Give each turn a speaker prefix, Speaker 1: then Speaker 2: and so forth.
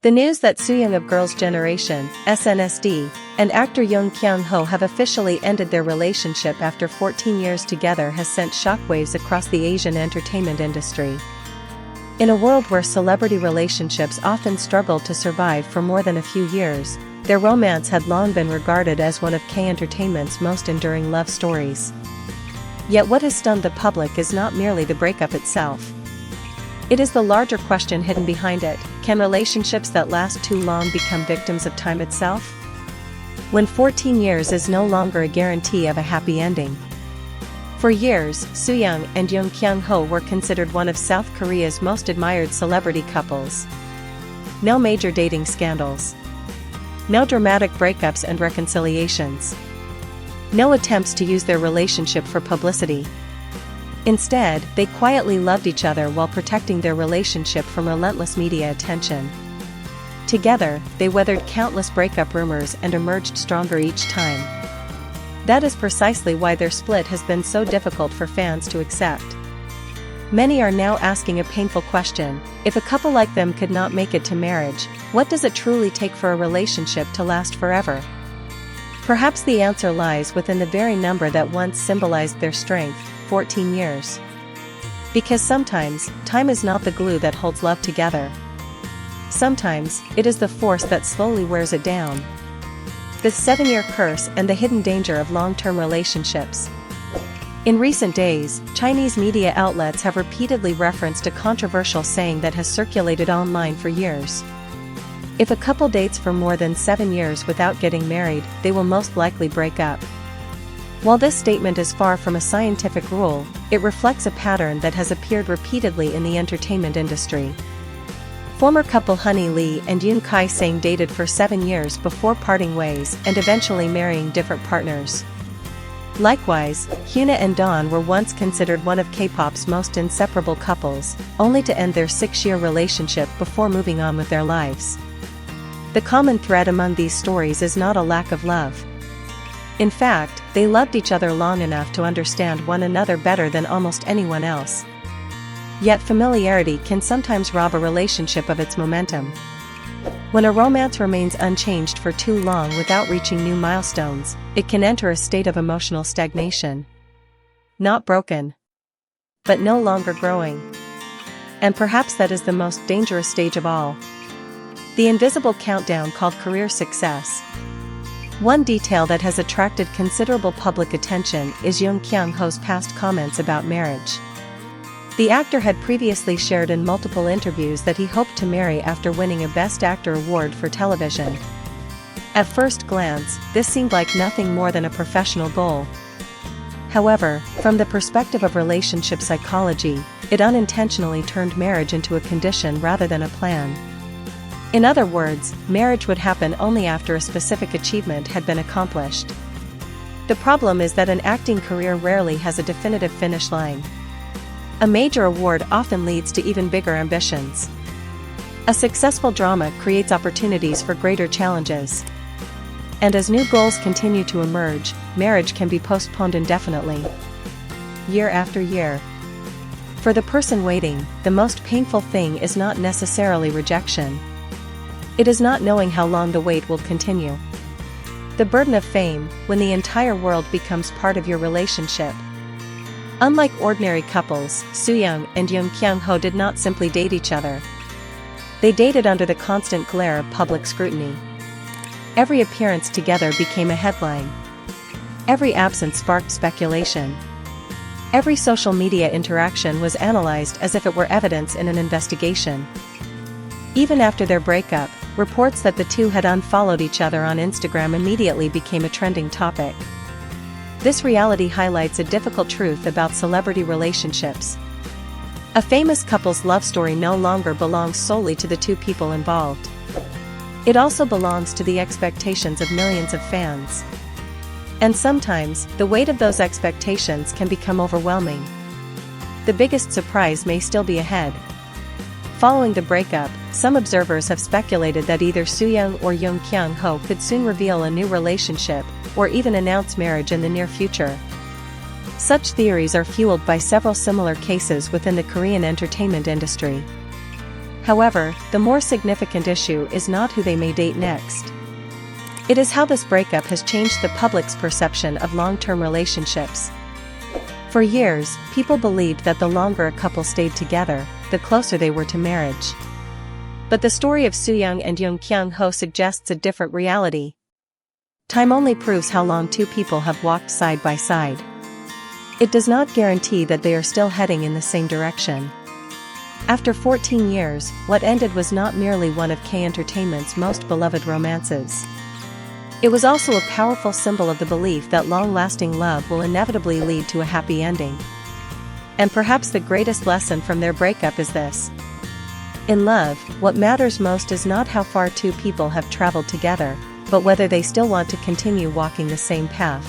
Speaker 1: The news that Sooyoung of Girls' Generation, SNSD, and actor Jung Kyung Ho have officially ended their relationship after 14 years together has sent shockwaves across the Asian entertainment industry. In a world where celebrity relationships often struggle to survive for more than a few years, their romance had long been regarded as one of K-entertainment's most enduring love stories. Yet what has stunned the public is not merely the breakup itself. It is the larger question hidden behind it: can relationships that last too long become victims of time itself? When 14 years is no longer a guarantee of a happy ending. For years, Sooyoung and Jung Kyung Ho were considered one of South Korea's most admired celebrity couples. No major dating scandals. No dramatic breakups and reconciliations. No attempts to use their relationship for publicity. Instead, they quietly loved each other while protecting their relationship from relentless media attention. Together, they weathered countless breakup rumors and emerged stronger each time. That is precisely why their split has been so difficult for fans to accept. Many are now asking a painful question: if a couple like them could not make it to marriage, what does it truly take for a relationship to last forever? Perhaps the answer lies within the very number that once symbolized their strength: 14 years. Because sometimes, time is not the glue that holds love together. Sometimes, it is the force that slowly wears it down. The 7-year curse and the hidden danger of long-term relationships. In recent days, Chinese media outlets have repeatedly referenced a controversial saying that has circulated online for years. If a couple dates for more than 7 years without getting married, they will most likely break up. While this statement is far from a scientific rule, it reflects a pattern that has appeared repeatedly in the entertainment industry. Former couple Honey Lee and Yoon Kai-sang dated for 7 years before parting ways and eventually marrying different partners. Likewise, Hyuna and Dawn were once considered one of K-pop's most inseparable couples, only to end their 6-year relationship before moving on with their lives. The common thread among these stories is not a lack of love. In fact, they loved each other long enough to understand one another better than almost anyone else. Yet familiarity can sometimes rob a relationship of its momentum. When a romance remains unchanged for too long without reaching new milestones, it can enter a state of emotional stagnation. Not broken, but no longer growing. And perhaps that is the most dangerous stage of all. The invisible countdown called career success. One detail that has attracted considerable public attention is Jung Kyung Ho's past comments about marriage. The actor had previously shared in multiple interviews that he hoped to marry after winning a Best Actor award for television. At first glance, this seemed like nothing more than a professional goal. However, from the perspective of relationship psychology, it unintentionally turned marriage into a condition rather than a plan. In other words, marriage would happen only after a specific achievement had been accomplished. The problem is that an acting career rarely has a definitive finish line. A major award often leads to even bigger ambitions. A successful drama creates opportunities for greater challenges. And as new goals continue to emerge, marriage can be postponed indefinitely, year after year. For the person waiting, the most painful thing is not necessarily rejection. It is not knowing how long the wait will continue. The burden of fame, when the entire world becomes part of your relationship. Unlike ordinary couples, Sooyoung and Jung Kyung Ho did not simply date each other. They dated under the constant glare of public scrutiny. Every appearance together became a headline. Every absence sparked speculation. Every social media interaction was analyzed as if it were evidence in an investigation. Even after their breakup, reports that the two had unfollowed each other on Instagram immediately became a trending topic. This reality highlights a difficult truth about celebrity relationships. A famous couple's love story no longer belongs solely to the two people involved. It also belongs to the expectations of millions of fans. And sometimes, the weight of those expectations can become overwhelming. The biggest surprise may still be ahead. Following the breakup, some observers have speculated that either Sooyoung or Jung Kyung Ho could soon reveal a new relationship, or even announce marriage in the near future. Such theories are fueled by several similar cases within the Korean entertainment industry. However, the more significant issue is not who they may date next. It is how this breakup has changed the public's perception of long-term relationships. For years, people believed that the longer a couple stayed together, the closer they were to marriage. But the story of Sooyoung and Jung Kyung Ho suggests a different reality. Time only proves how long two people have walked side by side. It does not guarantee that they are still heading in the same direction. After 14 years, what ended was not merely one of K-entertainment's most beloved romances. It was also a powerful symbol of the belief that long-lasting love will inevitably lead to a happy ending. And perhaps the greatest lesson from their breakup is this. In love, what matters most is not how far two people have traveled together, but whether they still want to continue walking the same path.